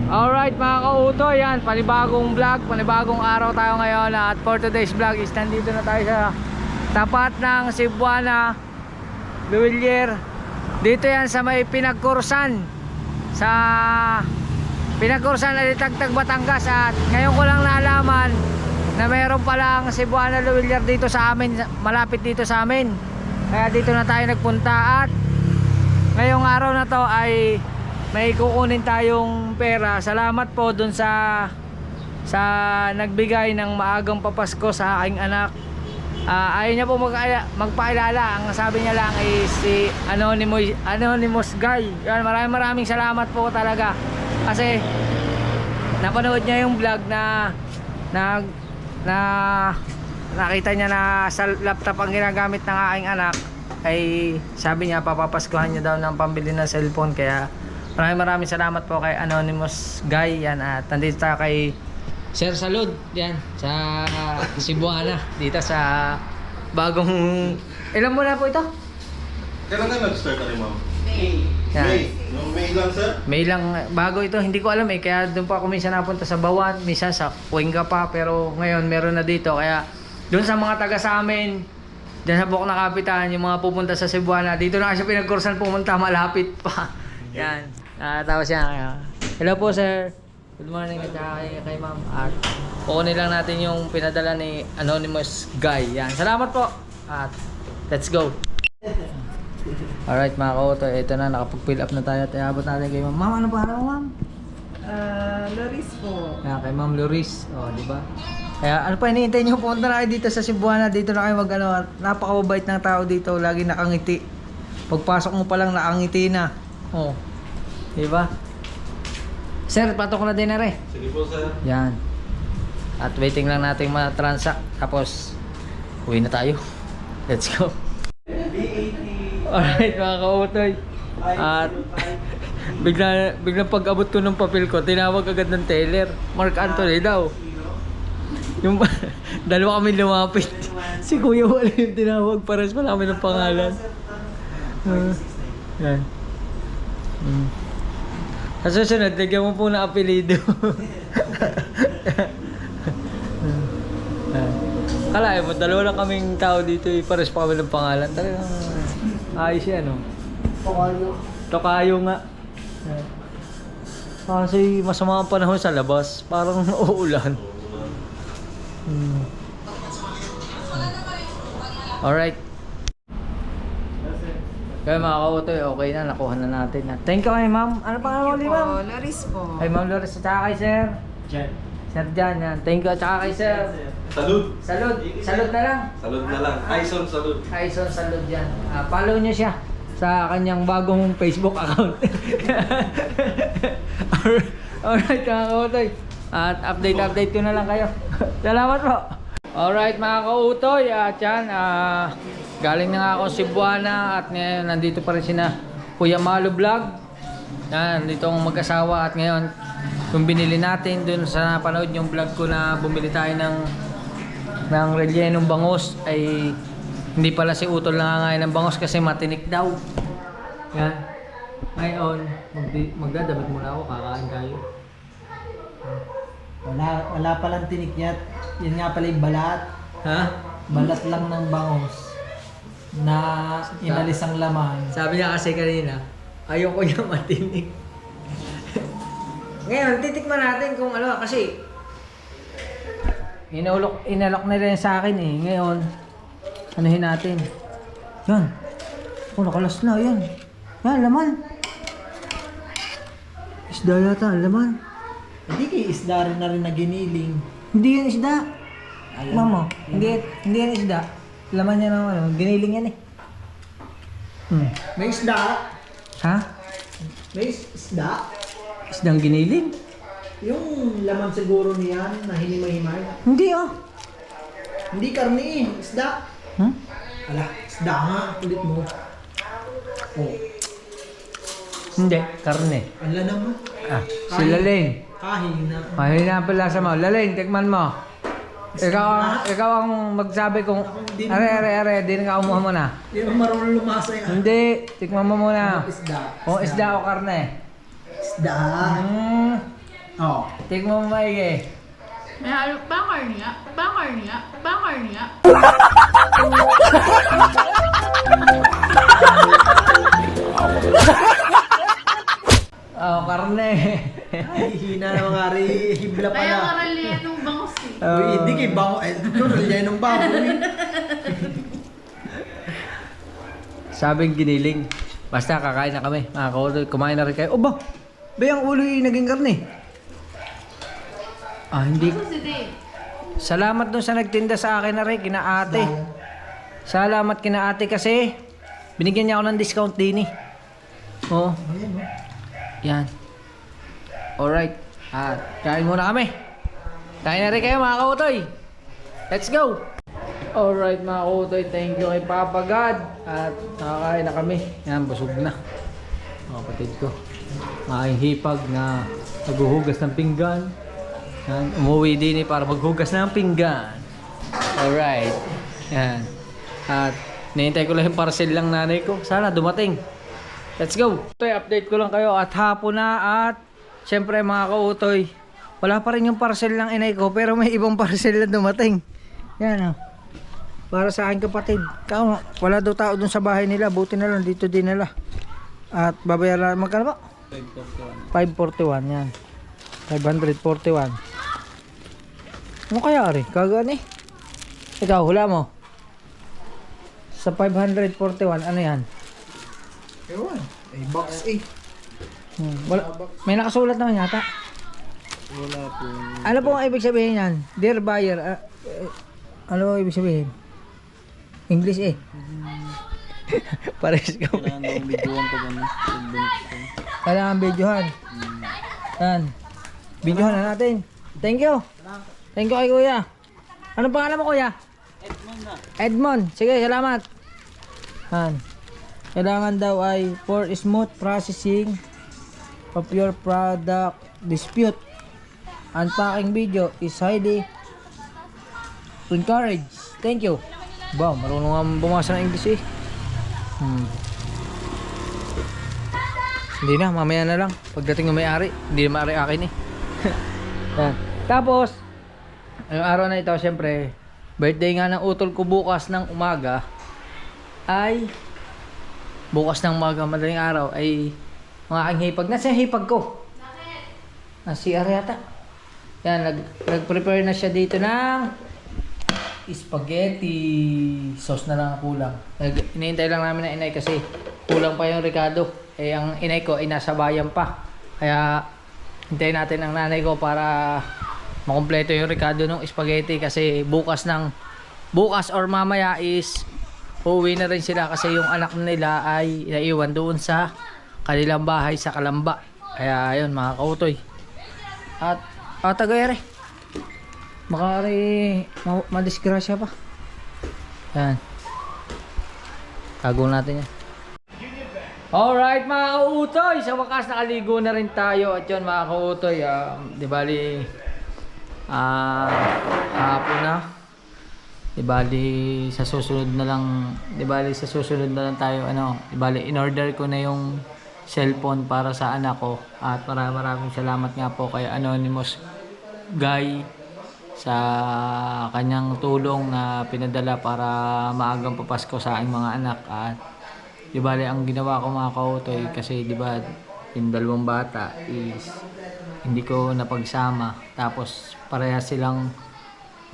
Alright mga kauto, yan, panibagong vlog, panibagong araw tayo ngayon. At for today's vlog is nandito na tayo sa tapat ng Cebuana Luwilier. Dito yan sa may Pinagkursan, sa Pinagkursan Alitagtag, Batangas. At ngayon ko lang naalaman na mayroon palang Cebuana Luwilier dito sa amin, malapit dito sa amin. Kaya dito na tayo nagpunta at ngayong araw na to ay may kukunin tayong pera. Salamat po dun sa nagbigay ng maagang papasko sa aking anak. Ayaw niya po magpaalala. Ang sabi niya lang is si Anonymous Guy. Yan, maraming salamat po talaga. Kasi napanood niya yung vlog na nakita niya na sa laptop ang ginagamit ng aking anak. Ay sabi niya papapaskuhan niya daw ng pambili ng cellphone. Kaya maraming salamat po kay Anonymous Guy. Yan, at nandito tayo kay Sir Salud yan sa Cebuana, dito sa bagong, ilan mo na po ito? Kailan tayo nag-start na rin, ma'am? Yan. May lang, sir? May lang, bago ito, hindi ko alam eh. Kaya doon pa ako minsan napunta sa Bawan, minsan sa Cuenca pa. Pero ngayon meron na dito. Kaya doon sa mga taga sa amin, dyan sa Bukok na Kapitan, yung mga pupunta sa Cebuana, dito na kasi Pinagkursan pumunta, malapit pa. Yan. Tapos yan. Hello po, sir. Good morning kay ma'am. At kukunin lang natin yung pinadala ni Anonymous Guy. Yan. Salamat po. At let's go. Alright mga kauto, ito na, nakapag-fill up na tayo. At iabot natin kay ma'am. Ma'am, ano pa ano ma'am? Loris po. Yan, kay ma'am Loris. O, di ba? Kaya ano pa hinihintay nyo? Pumunta na kayo dito sa Cebuana. Dito na kayo mag-ano. Napakababait ng tao dito. Lagi nakangiti. Pagpasok mo pa lang nakangiti na. O. Diba? Sir, patok na din na rin. Sige po, sir. Yan. At waiting lang natin ma-transact. Tapos, uwi na tayo. Let's go. Alright mga kautoy. At biglang pag-abot ko ng papel ko, tinawag agad ng teller. Mark Anthony daw. Yung dalawa kami lumapit. Si Kuya wala yung tinawag. Pares pala kami ng pangalan. Yan. Sa susunod, lagyan mo po na apelido. Kalahin mo, dalawa lang kaming tao dito, pares pa kami ng pangalan. Talagang ayos yan, no? Tokayo nga. Kasi masama ang panahon sa labas, parang uulan. Alright. Kaya mga kautoy, okay na, nakuha na natin. Thank you kay ma'am. Ano pa nga ulit, ma'am? Loris po. Kay ma'am Loris, at saka kay sir Jan. Sir Jan, yan. Thank you, at saka kay sir Salud. Salud na lang. Salud na lang. Aison, salud. Kaison Salud yan. Follow nyo siya sa kanyang bagong Facebook account. Alright mga kautoy. At update ko na lang kayo. Salamat po. Alright mga kautoy. At yan, galing na nga ako Cebuana. At ngayon nandito pa rin sina Kuya Malo Vlog. Yan, nandito akong mag-asawa. At ngayon kung binili natin dun sa napanood yung vlog ko na bumili tayo ng rellenong bangus, ay hindi pala si Utol nangangain ng bangus kasi matinik daw. Yan. Ngayon, magdadamit muna ako, kakain kayo. Wala palang tinik yan. Yan nga pala yung balat. Ha? Balat lang ng bangus na inalis ang laman. Sabi niya kasi kanina, ayoko yung matinik. Ngayon, titikman natin kung ano, kasi inalok na rin sa akin eh. Ngayon, anuhin natin. Yan. Oh, nakalas na. Yan. Yan, laman. Isda yata, laman. Hindi kayo isda rin na rin na giniling. Hindi yan isda. Ayan. Mamo, hindi yan isda. Laman niya ng ano, giniling yan eh. May isda. Ha? May isda. Isdang giniling? Yung laman siguro niyan na hinimay-himay. Hindi ah. Hindi karne eh. Isda. Hmm? Ala, isda nga. Ulit mo. Oh. Hindi, karne. Ala naman. Si Laling. Kahina. Mahina pala sa mo. Laling, tikman mo. Ikaw ang magsabi kung are, di na ka umuha mo na. Hindi mo marunong lumasa yan. Hindi, tikman mo muna. Isda. Kung isda o karne. Isda. Oo. Tingnan mo maigi. May halo, bakar niya. Oh, karne. Ay, hina na mga hibla Kaya pala. karalihan ng bangus eh. Uy, hindi kay bango. Eh, ito, yan ng baboy. Sabing giniling. Basta kakain na kami. Mga kautoy, kumain na rin kayo. O ba? Ba yung ulo yung naging karne? Ah, hindi. Bangus si Dave. Salamat dun sa nagtinda sa akin na rin, kina ate. Salamat kina ate kasi binigyan niya ako ng discount din eh. Oo. Ayan, oh. Yan. Alright. At kain muna kami. Kain na rin kayo mga kautoy. Let's go! Alright mga kautoy, thank you kay Papa God. At nakakain na kami. Yan, busog na. Mga kapatid ko. Maing hipag na naghuhugas ng pinggan. Yan, umuwi din eh para maghugas ng pinggan. Alright. Yan. At nihintay ko lang yung parcel lang nanay ko. Sana dumating. Let's go! Ito update ko lang kayo at hapon na at syempre mga kautoy, wala pa rin yung parcel ng inay ko pero may ibang parcel na dumating. Yan o. Para sa aking kapatid. Wala daw tao dun sa bahay nila. Buti na lang dito din nila. At babayaran magkano ba? 541 yan. 541. Ano kaya rin? Kagaan eh. Ikaw, hula mo. Sa 541, ano yan? Ewan. Ay, box eh. Wala, may nakasulat naman yata. Wala po. Ano po ang ibig sabihin yan? Dear buyer, ano ang ibig sabihin? English eh. Pares ka. Kailangan daw videoan ko ganun. Kailangan videohan. Yan. Videohan na natin. Thank you. Thank you kay kuya. Anong pangalan mo kuya? Edmond na. Edmond. Sige, salamat. Yan. Kailangan daw ay for smooth processing of your product dispute. Unpacking video is highly encouraged. Thank you. Ba, marunong nga bumasa ng English eh. Hindi na, mamaya na lang. Pagdating ng may-ari, hindi na may-ari akin eh. Yan. Tapos, yung araw na ito, syempre, birthday nga ng utol ko bukas ng umaga ay bukas ng umaga, madaling araw ay mga aking hipag. Nasa hipag ko? Si Ariata. Yan, nag-prepare na siya dito ng spaghetti sauce na lang ang kulang. Hinihintay lang namin ng inay kasi kulang pa yung Ricardo. Eh, ang inay ko ay nasa bayan pa. Kaya, hintayin natin ang nanay ko para makumpleto yung Ricardo ng spaghetti kasi bukas or mamaya is uuwi na rin sila kasi yung anak nila ay naiwan doon sa kanilang bahay sa Kalamba. Kaya ayun mga kautoy. At tagayari. Makari madisgrasya pa. Yan. Tago natin yan. Alright mga kautoy. Sa wakas nakaligo na rin tayo. At yun mga kautoy. Di bali hapon na. Di bali sa susunod na lang tayo di bali in order ko na yung cellphone para sa anak ko at maraming salamat nga po kay Anonymous Guy sa kanyang tulong na pinadala para maagang papasko sa aking mga anak. At di bali ang ginawa ko mga kautoy kasi di ba yung dalawang bata is hindi ko napagsama tapos parehas silang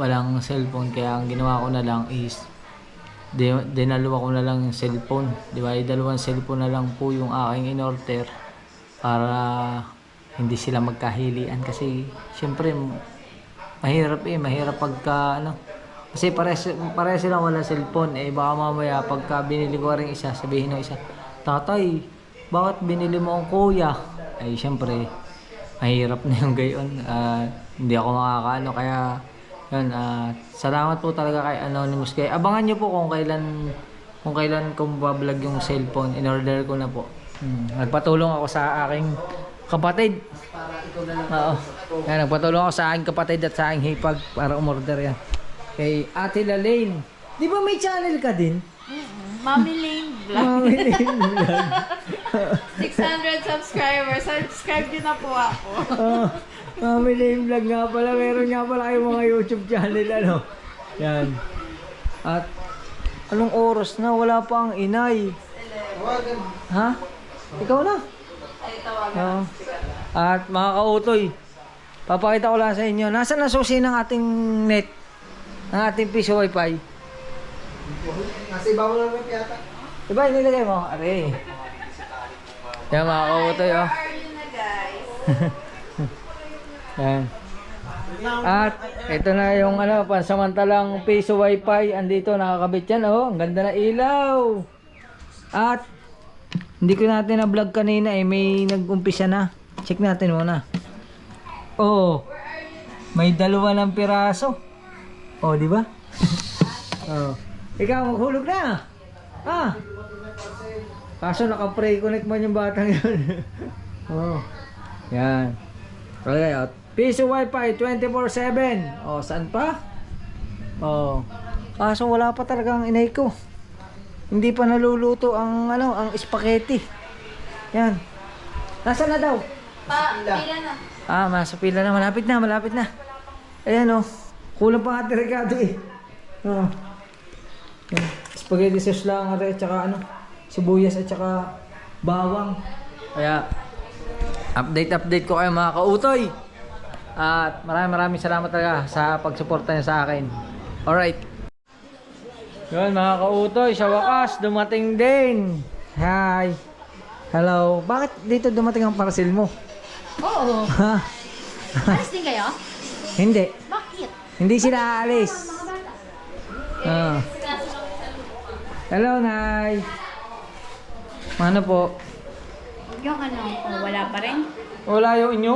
walang cellphone kaya ang ginawa ko na lang is dinalawa ko na lang yung cellphone. Di ba? Dalawang cellphone na lang po yung aking in-order para hindi sila magkahilian kasi syempre mahirap pagka kasi pare sila wala cellphone baka mamaya pagka binili ko rin isa sabihin ng isa, tatay bakit binili mo ang kuya? Syempre mahirap na yung gayon. Hindi ako makakaano kaya yun, salamat po talaga kay Anonymous Guy. Abangan nyo po kung kailan ko bablog yung cellphone. In order ko na po. Nagpatulong ako sa aking kapatid. Oo. Yan, nagpatulong ako sa aking kapatid at sa aking hipag para umorder yan. Kay Ate Lalaine. Di ba may channel ka din? Mommy Lane vlog. Mami Lane Vlog. 600 subscribers. Subscribe nyo na po ako. Oh, Mami Lane Vlog nga pala. Meron nga pala kayong mga YouTube channel, ano. Yan. At anong oras na? Wala pa ang inay. Ha? Ikaw na? Oo. At mga kautoy, papakita ko lang sa inyo. Nasaan na susi ng ating net? Ng ating piso wifi? Nasa ibabaw lang yung yata. Diba nilagay mo? Are. Yan mga kautoy, oh. Are you na guys? Yan. At ito na yung ano, pansamantalang piso wifi. Andito nakakabit yan, oh. Ang ganda na ilaw. At hindi ko natin na vlog kanina eh, may nag-umpisa na. Check natin muna. Oh. May 2 ng piraso. Oh, di ba? Oh. Ikaw maghulog na. Ah. Kaso naka-pray connect man yung batang yun. Oh. Yan. Okay, oh. Piso wifi 24/7. Oh, saan pa? Oh. Kaso wala pa talaga ang inay ko. Hindi pa naluluto ang ano, ang spaghetti. Yan. Nasaan na daw? Pila na. Ah, nasa pila na. Malapit na, malapit na. Ayan oh. Kulang pa nga Ricardo eh. Oh. Yan. Spaghetti sauce lang at saka ano, sibuyas at saka bawang. Kaya update ko kayo mga kautoy. At maraming salamat talaga sa pagsuporta niyo sa akin. Alright. Yun mga kautoy, sa wakas dumating din. Hi. Hello. Bakit dito dumating ang parcel mo? Oo. Ha? Alis din kayo? Hindi. Bakit? Hindi sila aalis. Ah. Hello, Nay. Ano po? Yung ano, wala pa rin? Wala yung inyo?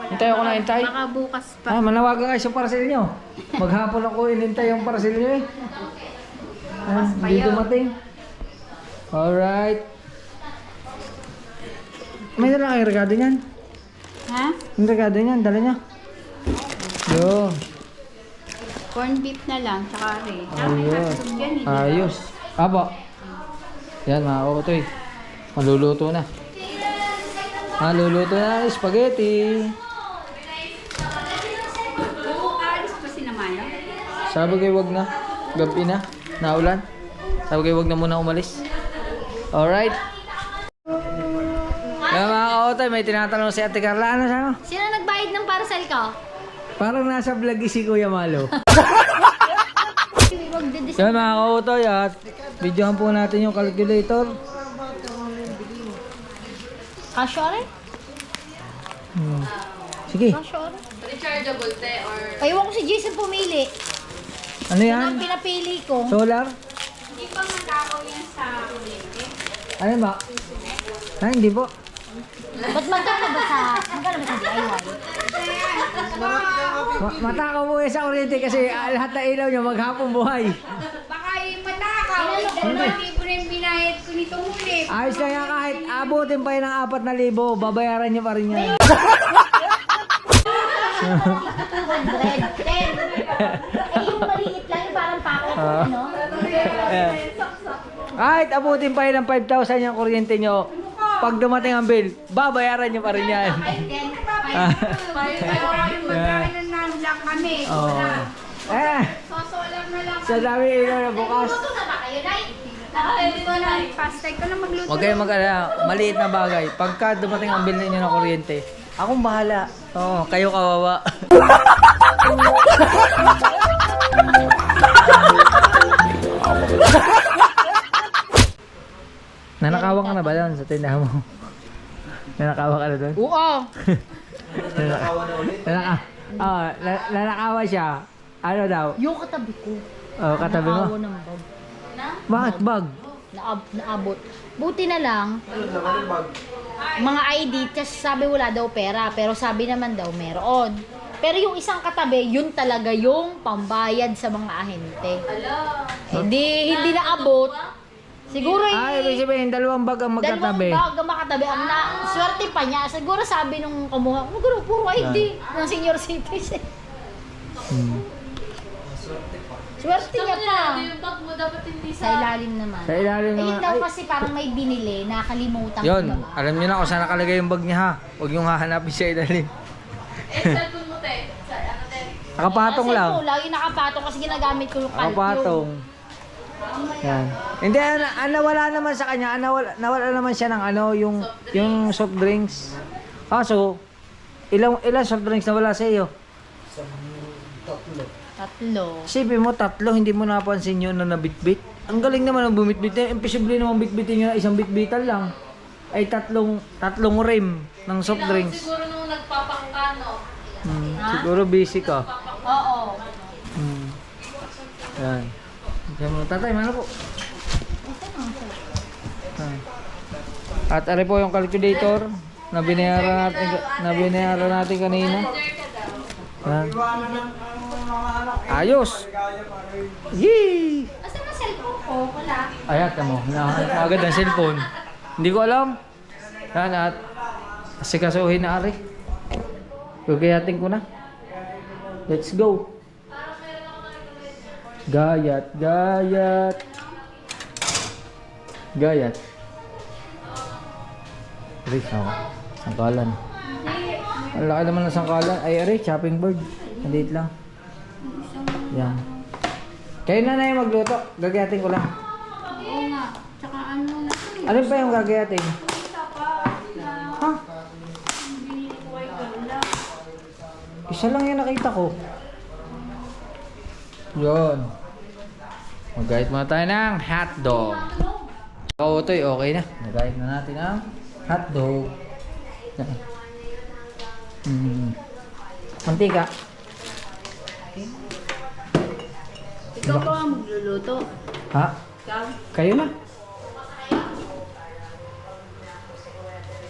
Hintay ako na hintay. Baka bukas pa. Ah, manawagan kayo sa parcel nyo. Maghapon ako inintay yung parcel nyo eh. Ah, hindi dumating. Alright. May dala kayo regado niyan? Ha? Yung regado niyan, dala niya. Yo. Corn beef na lang, tsaka rin. Ayos. Yan, hindi Ayos. Aba. Yan mga kutoy. Maluluto na. Maluluto na ang spaghetti. Aalis pa si Namaya? Sabi kayo wag na. Gabi na. Naulan. Sabi kayo wag na muna umalis. Alright. Yan mga kautoy, may tinatanong si Ate Carla. Ano siya? Sino nagbayad ng parcel ko? Parang nasa vlog si Kuya Malo. Huwag didis. Yan mga kautoy at videohan po natin yung calculator. Kasyore? Sige. Kasyore? Rechargeable te or... Ayaw ko si Jason pumili. Ano Yan yan? ang pinapili ko. Solar? Hindi pa matakaw yan sa kuryente. Ano ba? Ah, hindi po. Ba't magkano ba sa DIY? Matakaw mo sa kuryente kasi lahat na ilaw nyo maghapong buhay. Baka yung matakaw. Hindi ko na yung binayad ko nitong huli. Ayos na yan kahit abutin pa yun ng 4,000, babayaran nyo pa rin yan. 110. Eh, yung maliit lang, yung parang packet, ano? Kahit abutin pa yun ng 5,000 yung kuryente nyo, pag dumating ang bill, babayaran nyo pa rin yan. Lang kami. Oh. Sosolang na lang. Sa dami ilaw na bukas. Luto na ba kayo, Nay? Dito na. Fast tag ko na magluto. Huwag kayong mag-alala, maliit na bagay. Pagka dumating ang bill ninyo ng kuryente, akong bahala. Oo, kayo kawawa. Nanakawan ka na ba doon sa tindahan mo? Nanakawan ka na doon? Oo. Nanakawan siya. Ano daw? Yung katabi ko. Oh, katabi mo? Nakawa ng bag. Bakit bag? Naabot. Buti na lang. Mga ID, kasi sabi wala daw pera. Pero sabi naman daw meron. Pero yung isang katabi, yun talaga yung pambayad sa mga ahente. Hindi naabot. Siguro Ay, ibig sabihin, 2 bag ang magkatabi. dalawang bag ang makatabi. Ang swerte pa niya. Siguro sabi nung kamuha, puro ID ng senior citizen. Swerte niya pa. Yung bag mo dapat hindi Sa ilalim naman. Sa ilalim Eh, yun naman. daw Ay. kasi parang may binili, nakalimutan Yun, ko ba? alam niyo na kung saan nakalagay yung bag niya ha. Huwag yung hahanapin sa ilalim. Eh, cellphone mo, te. Sa ano, te? Nakapatong Kasi lang. po, lagi nakapatong kasi ginagamit ko yung Nakapatong. Yan. Hindi, nawala naman sa kanya. Nawala naman siya ng ano, yung soft drinks. Kaso, ilang soft drinks nawala sa iyo? Tatlo. Isipin mo, 3, hindi mo napansin yun na nabitbit. Ang galing naman ang bumitbit. Imposible naman bitbitin nyo na isang bitbitan lang. Ay tatlong rim ng soft drinks. Siguro nung nagpapakano. Siguro busy ka. Oo. Yan. Yan mo, tatay, mana po? At ari po yung calculator na binayaran natin kanina. Yan. Ayos! Yee! Asan ang cellphone ko? Wala. Ayat mo, agad ang cellphone. Hindi ko alam. Yan at asikasuhin na ari. Gugayatin ko na. Let's go. Gayat. Aray, sangkalan. Ang laki naman ng sangkalan. Ay, aray, chopping board. Maliit lang. Yan. Kayo na yung magluto. Gagayatin ko lang. Oo nga. Tsaka ano na ito eh. Ano pa yung gagayatin? Ha? Binili ko kay Carla. Isa lang yung nakita ko. Yun. Magayat muna tayo ng hotdog. Kautoy, okay na. Nagayat na natin ang hotdog. Mantika. Ikaw pa ang magluluto. Ha? Ikaw? Kayo na.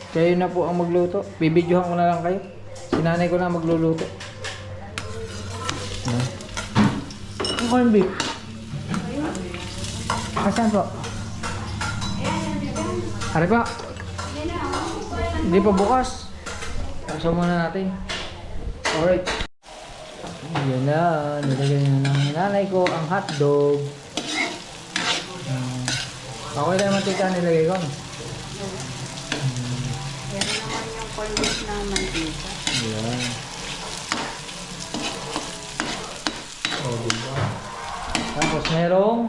Kayo na po ang magluto. Bibidyohan ko na lang kayo. Sinanay ko na magluluto. Ang corned beef. Asan po? Ari pa. Hindi pa bukas. Buksan muna natin. Alright. Yan na. Nilagay na ng nanay ko ang hotdog. Okay na yung mantika nilagay ko. Yan naman yung corned beef ng mantika. Yan. Oh, diba? Tapos merong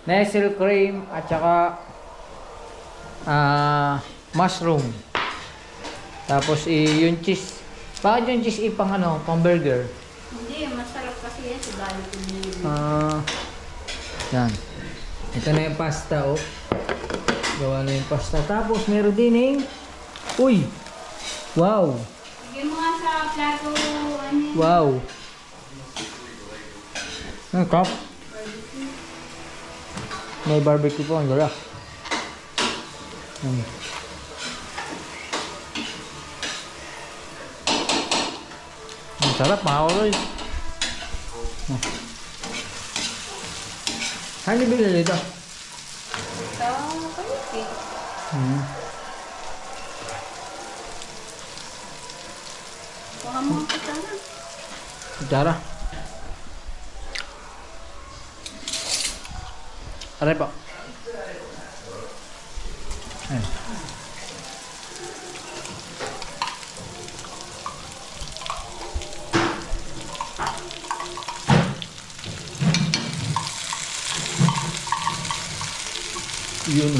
Nestle cream at saka mushroom. Tapos yung cheese. Bakit yung cheese ipang ano, pang burger? Hindi, masarap kasi yan sa galit ko nila. Yan. Ito na yung pasta, oh. Gawa na yung pasta. Tapos meron din uy! Wow! Sige mo nga sa plato, ano yun? Wow! Ang cup. May barbecue po, ang gala. Ang sarap, mga koloy. Saan niyo bilhin ito? Sa palit Baka mga kasama. Kutsara. Aray po. Ayan. Yun.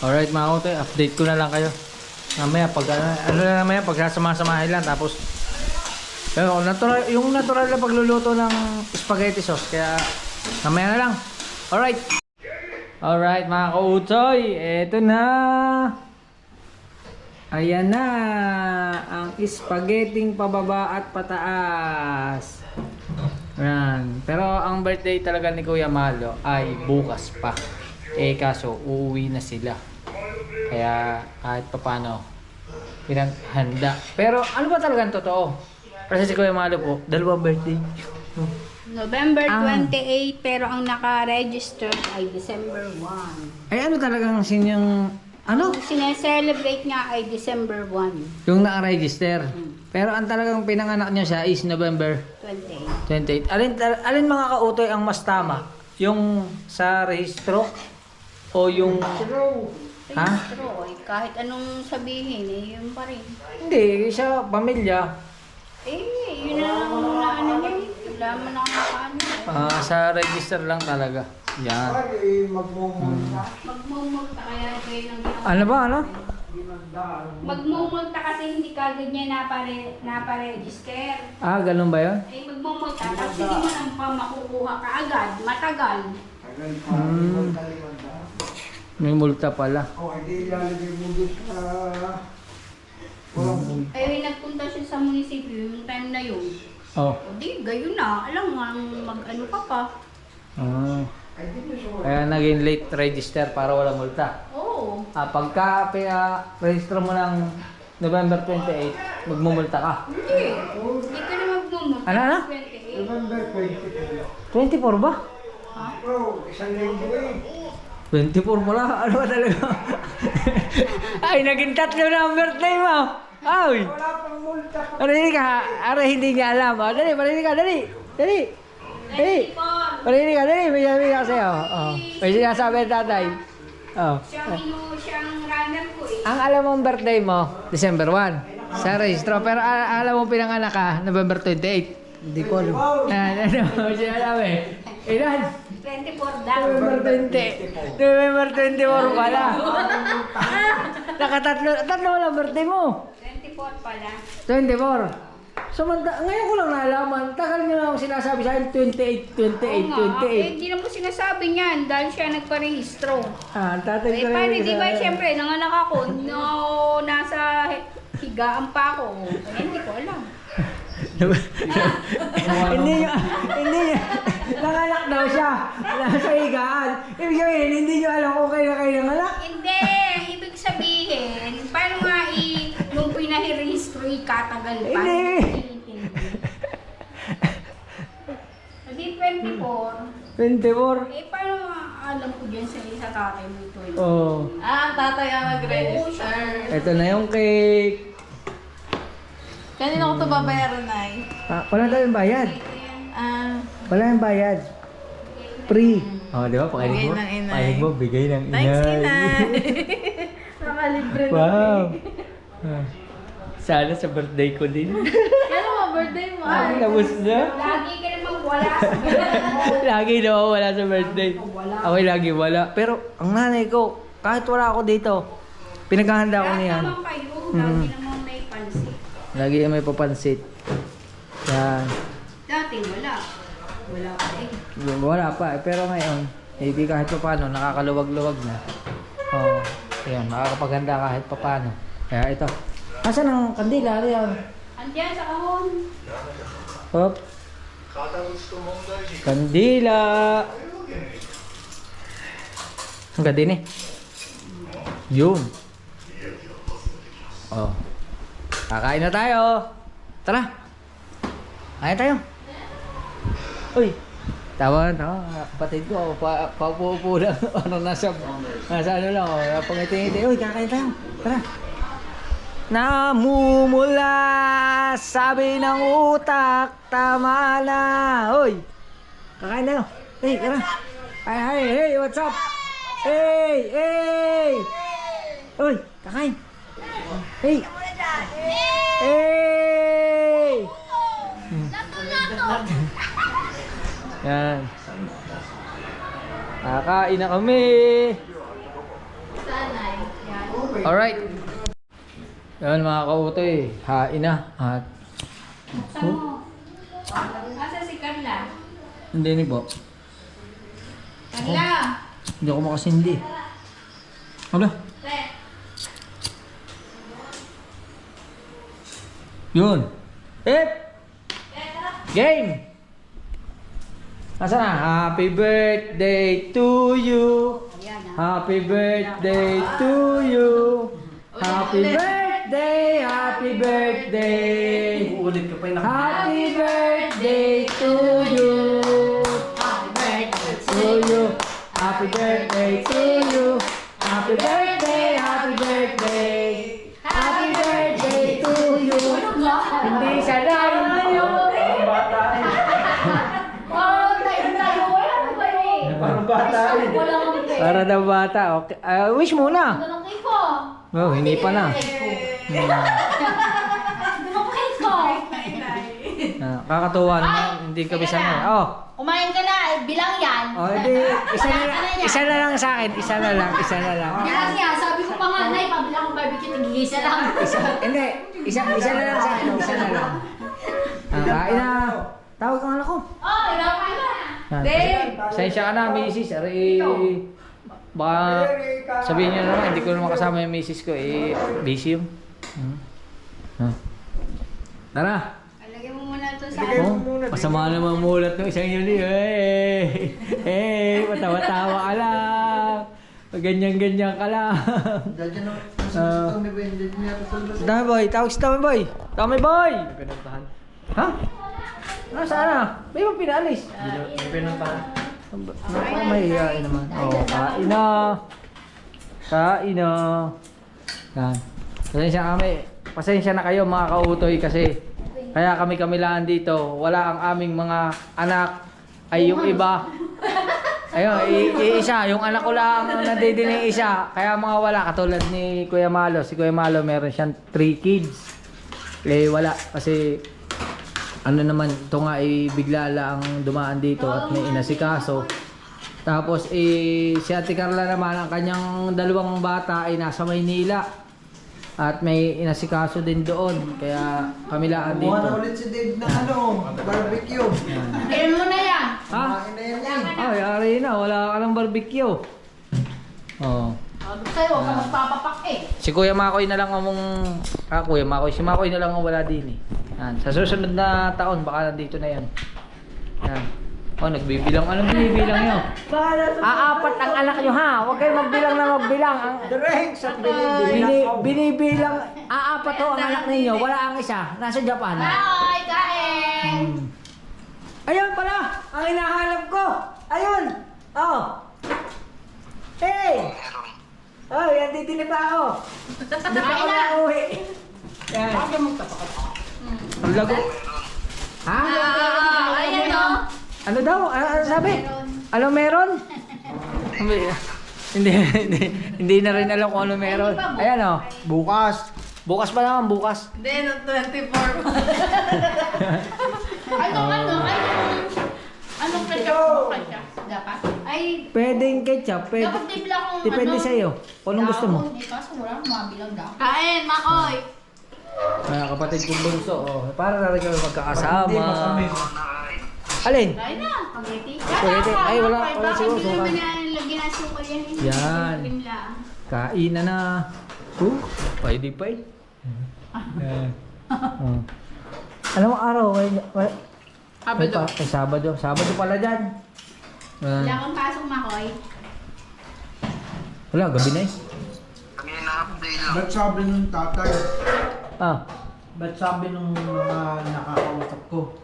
Alright mga kote, update ko na lang kayo. Mamaya pag ano na naman yan, pag sasama-samahin lang tapos pero natural, yung natural na pagluluto ng spaghetti sauce kaya mamaya na lang. Alright. Alright mga kautoy, eto na. Ayan na ang spaghetting pababa at pataas. Ayan. Pero ang birthday talaga ni Kuya Malo ay bukas pa. Eh kaso uuwi na sila. Kaya kahit papano pinaghanda. Pero ano ba talagang totoo? Kasi si Kuya Malo po, 2 birthday. November Ang- 28, pero ang naka-register ay December 1. Ay ano talagang sinyang, ano? Ang sineselebrate nga ay December 1, Yung naka-register. Pero ang talagang pinanganak niya siya is November 28. 28. Alin mga kautoy ang mas tama? Yung sa rehistro? O yung... Ha? Registro, kahit anong sabihin, eh, yun pa rin. Hindi, sa pamilya. Yun na lang muna ano niya. Wala mo na makaano. Sa register lang talaga. Yan. Magmumulta kaya kayo ng ginawa. Ano ba, ano? Magmumulta kasi hindi kagad niya napa-register. Ganun ba yun? Eh, magmumulta, tapos hindi mo nang pa makukuha ka agad. Matagal. May multa pala. Eh, nagpunta siya sa munisipyo yung time na yun. Oh. O di, gayon na. Alam nga, mag-ano ka pa. Kaya naging late register para wala multa. Oo. Pagka register mo ng November 28, magmumulta ka. Hindi. Hindi ka na magmumulta. Ano? 28. 24 ba? 24 pala? Ano ba talaga? Ay, naging 3 na ang birthday mo! Ay! Parinig ka! Hindi niya alam. Dali, parinig ka! Dali! Dali! Parinig ka! Dali! May sabi ka sa'yo. May sinasabi ang tatay. Siyang runner ko eh. Ang alam mong birthday mo, December 1. Sa registro. Pero alam mong pinanganak ka, November 28. Hindi ko alam. Ano? Sinasabi? Ilan? 24 daw. November 20. November 24 pala. Tatlo wala birthday mo. 24 pala. 24. Ngayon ko lang nalaman. Tagal niyo na ako sinasabi sa akin, 28, 28, Oo nga. 28. Hindi naman sinasabi niyan dahil siya nagparehistro. Tatay ko Paano di ba siyempre, nanganak ako, no, nasa higaan pa ako. Hindi ko alam. Hindi niyo, nanganak daw siya. Nasa higaan. Ibig sabihin, hindi niyo alam kung kayo nanganak. Hindi, ibig sabihin, paano nga nung pinahirehistro, katagal pa. Hindi. Hindi 24. 24. Paano nga alam ko dyan sa tatay mo ito? Oh. Ang tatay ang nag-register. Ito na yung cake. Kanina ko ito babayaran, Nay. Wala tayong bayad. Wala yung bayad. Free. Di ba? Pakinig mo. Bigay ng inay. Pakinig mo, bigay ng inay. Thanks, Inay. Nakalibre na. Wow. Sana sa birthday ko din. Kailan mo birthday mo? Tapos na. Lagi ka namang wala sa Lagi na wala sa birthday. Ako lagi wala. Pero ang nanay ko, kahit wala ako dito, pinaghahanda ko niyan. naman kayo, lagi namang may pansit. Lagi may papansit. Yan. Dati wala. Wala pa eh. Wala pa eh. Pero ngayon, di kahit pa paano, nakakaluwag-luwag na. Yan, nakakapaghanda kahit pa paano. Kaya ito. Asan ang kandila? Yan. Andiyan sa kahon. Hop. Kandila. Ang ganda din eh. Yun. Kakain na tayo. Tara. Kain tayo. Uy. Tawa. Kapatid ko. Paupo-upo lang. nasa ano lang. Pangiti-ngiti. Uy, kakain tayo. Tara. Namumula, sabi ng utak, tama na. Uy, kakain tayo. Hey, tara. Hey, what's up? Hey. Uy, kakain. Hey. Yan. Kakain na kami. Alright. Yan mga kautoy, hain na. Saan mo? Asa si Carla? Hindi ni po. Carla! Hindi ako makasindi. Ano? Yun. Game! Nasaan na? Happy birthday to you. Happy birthday to you. Happy birthday, happy birthday. Uulit ka pa yung Happy birthday to you. Happy birthday to you. Happy birthday, happy birthday. Happy birthday to you. Hindi siya lang. Parang bata eh. Para daw bata. Okay. Wish muna. Oh, hindi pa na. Kakatuwa naman. Hindi ka bisa na. Oh. Kumain ka na, bilang yan. Oh, hindi. Isa na lang sa akin. Isa na lang. Bilang yan, sabi ko pa nga, Nay, pabilang kong barbecue, nagigisa lang. Hindi. Isa na lang sa akin. Isa na lang. Kain na. Tawag ang anak ko. Oh, ikaw ka na. Sensya ka na, misis. Baka sabihin nyo naman, hindi ko naman kasama yung misis ko. Busy yun. Tara. Alagay mo muna ito sa Masama naman mulat ng isang yun. Matawa-tawa ka lang. Ganyan-ganyan ka lang. Dami boy, tawag si Dami boy. Dami boy! Ha? Ano saan na? May mo pinalis. May pinuntahan. Mahihain naman. Kain na. Kain na. Yan. Pasensya na kayo mga kautoy kasi kaya kami lang dito. Wala ang aming mga anak. Ay yung iba. Ayun, isa. Yung anak ko lang nadidinig isa. Kaya mga wala. Katulad ni Kuya Malo. Si Kuya Malo meron siyang 3 kids. Wala. Kasi ano naman, ito nga bigla lang dumaan dito at may inasikaso. Tapos si Ate Carla naman, ang kanyang 2 bata ay nasa Maynila. At may inasikaso din doon. Kaya kami lang dito. Buwan na ulit si Dave ng barbecue. Kaya mo na yan. Ha? Kumain na yan eh. Ay, ari na. Wala ka ng barbecue. Oh. Sa'yo, huwag ka magpapapak eh. Si Kuya Makoy na lang among... Kuya Makoy. Si Makoy na lang ang wala din eh. Yan. Sa susunod na taon, baka nandito na yan. Yan. Oh, nagbibilang. Anong binibilang nyo? Apat ang anak nyo ha. Huwag kayo magbilang na magbilang. Direct sa binibilang. Binibilang. Apat ho ang anak ninyo. Wala ang isa. Nasa Japan. Bye, kain! Ayun pala. Ang hinahanap ko. Ayun. Oh. Hey. Oh, yan titinip ako. Hindi pa ako nauwi. Yan. Ang lago. Ha? Ayan o. Ano daw? Ano sabi? Ano meron? Hindi na rin alam kung ano meron. Ayan o. Bukas. Bukas pa naman, bukas. Hindi, no, 24. Anong ketchup? Dapat? Ay, Pwedeng ketchup. Pwede. dapat di bilang kung Depende sa'yo. Kung anong gusto mo. Hindi, kaso wala akong mabilang daw. Kain, Makoy! Kapatid kong bunso. Oh. Para na rin kami Hindi magkakasama. masamin. Alin? Kain na, spaghetti. Spaghetti. Ay, wala siguro. Hindi Suka. naman lagyan ng sukal yan. Yan. Kain na. Pwede pa eh. Oh. Alam mo araw, Sabado. Sabado pala dyan. Wala kang pasok, Makoy. Wala, gabi na eh. Ba't sabi nung tatay? Ba't sabi nung mga nakakausap ko?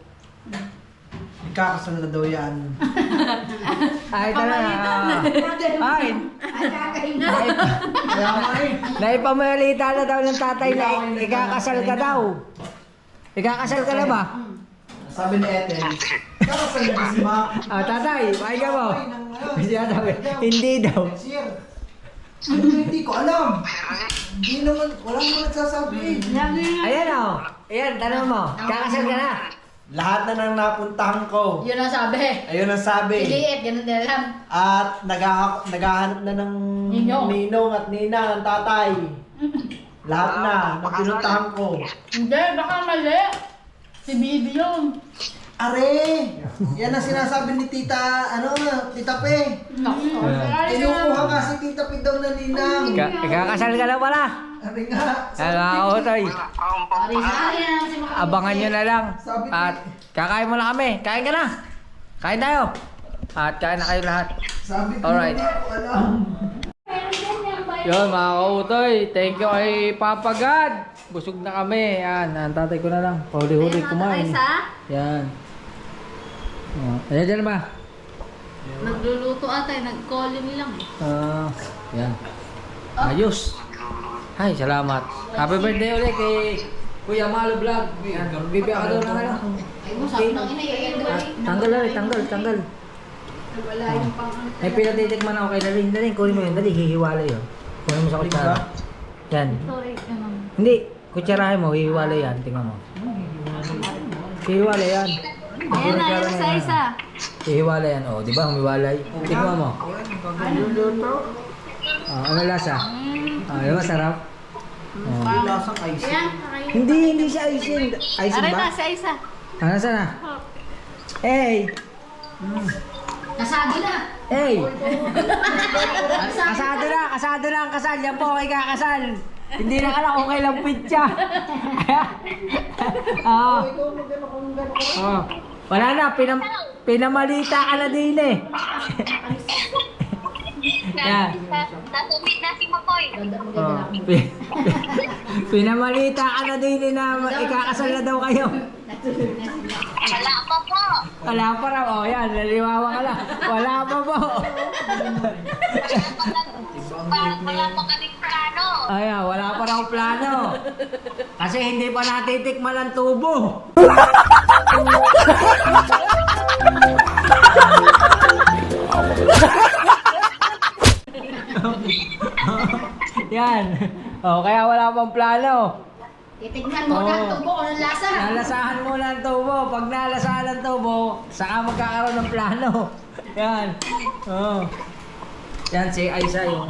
Ikakasal na daw yan. Ay, tara na. Ay, Kaya nga eh. naipamalita na daw ng tatay na ikakasal ka daw. Ikakasal ka na ba? Sabi ni Ethel, kakasal na ba si Ma? Tatay, pakinggan mo. Siya sabi, hindi daw. Next year. Ano hindi ko alam. Hindi naman, walang mo nagsasabi. Ayan o. Ayan, tanong mo. Kakasal ka na. Lahat na nang napuntahan ko. Yun ang sabi. Ayun ang sabi. Piliit, ganun din alam. At naghahanap na ng ninong at ninang ang tatay. Lahat na, nang pinuntahan ko. Hindi, baka mali. Si Bibi yun. Are! Yan ang sinasabi ni Tita, Tita Pe. Kinukuha nga si Tita Pe daw na ninang. Ikakasal ka na pala. Are nga. Ako, Toy. Ayan si Makoy. Abangan nyo na lang. At kakain mo na kami. Kain ka na. Kain tayo. At kain na kayo lahat. Sabi ko, Alright. hindi ko alam. Yun mga kautoy. Thank you kay Papa God. Busog na kami. Yan. Ang tatay ko na lang. Huli-huli kumain. Yan. Ayan dyan ba? Nagluluto ata, nag-calling lang eh. Yan. Ayos. Ay, salamat. Happy birthday ulit kay Kuya Malo Vlog. Yan, bibigyan ka daw ng ano. Ay mo, sabi ng ina, Tanggal ulit, tanggal. Wala yung pang May pinatitikman ako kay Daling. Daling, kunin mo yun. Dali, hihiwalay yun. Kunin mo sa kutsara. Yan. Sorry, Hindi, kutsarahin mo, hihiwalay yan. Tingnan mo. Hihiwalay yan. Ayan na, yung isa-isa. Hihiwalay yan. O, di ba? Humiwalay. Tingnan mo. Ano lasa? Di ba sarap? Oh. Lasang ice. Hindi siya icing. Icing Aray ba? na, isa-isa. Ano sana? Hey! Nasado na. Hey! Kasado na ang kasal. Yan po, kay kakasal. Hindi na alam kung kailang pitsa. Oo. Oh. Wala na, pinamalita ka na din eh. Yan. Natumit na si Makoy. Oh. Pinamalita ka na din eh na ikakasal na daw kayo. Wala pa po. Wala pa raw. Oh, yan. Naliwawa ka lang. Wala pa po. Wala pa kaming plano. Ayan, wala pa raw plano. Kasi hindi pa natitikman ang tubo. Yan. Oh, kaya wala pang plano. Titignan mo na ang tubo kung anong lasa. Nalasahan muna ang tubo. Pag nalasahan ang tubo, saka magkakaroon ng plano. Yan. Oh. Yan si Aiza, yung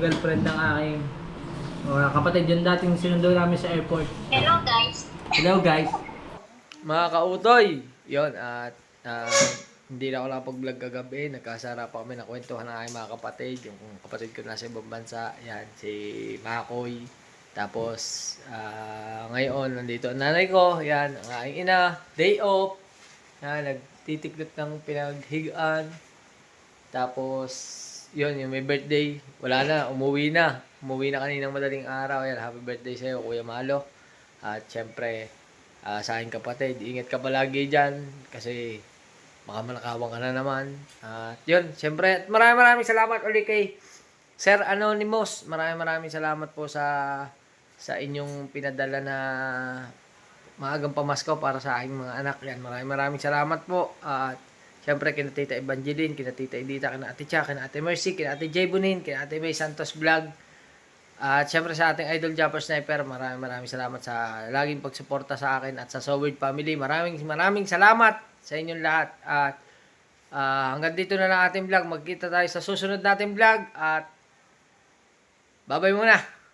girlfriend ng aking kapatid. Yung dating sinundo namin sa airport. Hello guys. Hello guys. Mga kautoy. Yon at hindi na ako nakapag-vlog kagabi. Nagkasara pa kami ng kwentuhan ng aking mga kapatid. Yung kapatid ko nasa ibang bansa. Yan, si Makoy. Tapos, ngayon, nandito ang nanay ko. Yan, ang aking ina. Day off. Yan, nagtitiklot ng pinaghigaan. Tapos, yun, yung may birthday. Wala na, umuwi na. Umuwi na kaninang madaling araw. Yan, happy birthday sa'yo, Kuya Malo. At syempre, sa aking kapatid, ingat ka palagi dyan. Kasi, baka manakawang ka na naman. At yun, syempre, maraming salamat ulit kay Sir Anonymous. Maraming salamat po sa inyong pinadala na maagang pamasko para sa aking mga anak. Yan, maraming salamat po. At syempre, kina Tita Evangeline, kina Tita Edita, kina Ate Cha, kina Ate Mercy, kina Ate Jay Bonin, kina Ate May Santos Vlog. At syempre sa ating Idol Jumper Sniper, maraming salamat sa laging pagsuporta sa akin at sa Soward family. Maraming salamat sa inyong lahat. At hanggang dito na lang ating vlog. Magkita tayo sa susunod nating vlog. At bye-bye muna.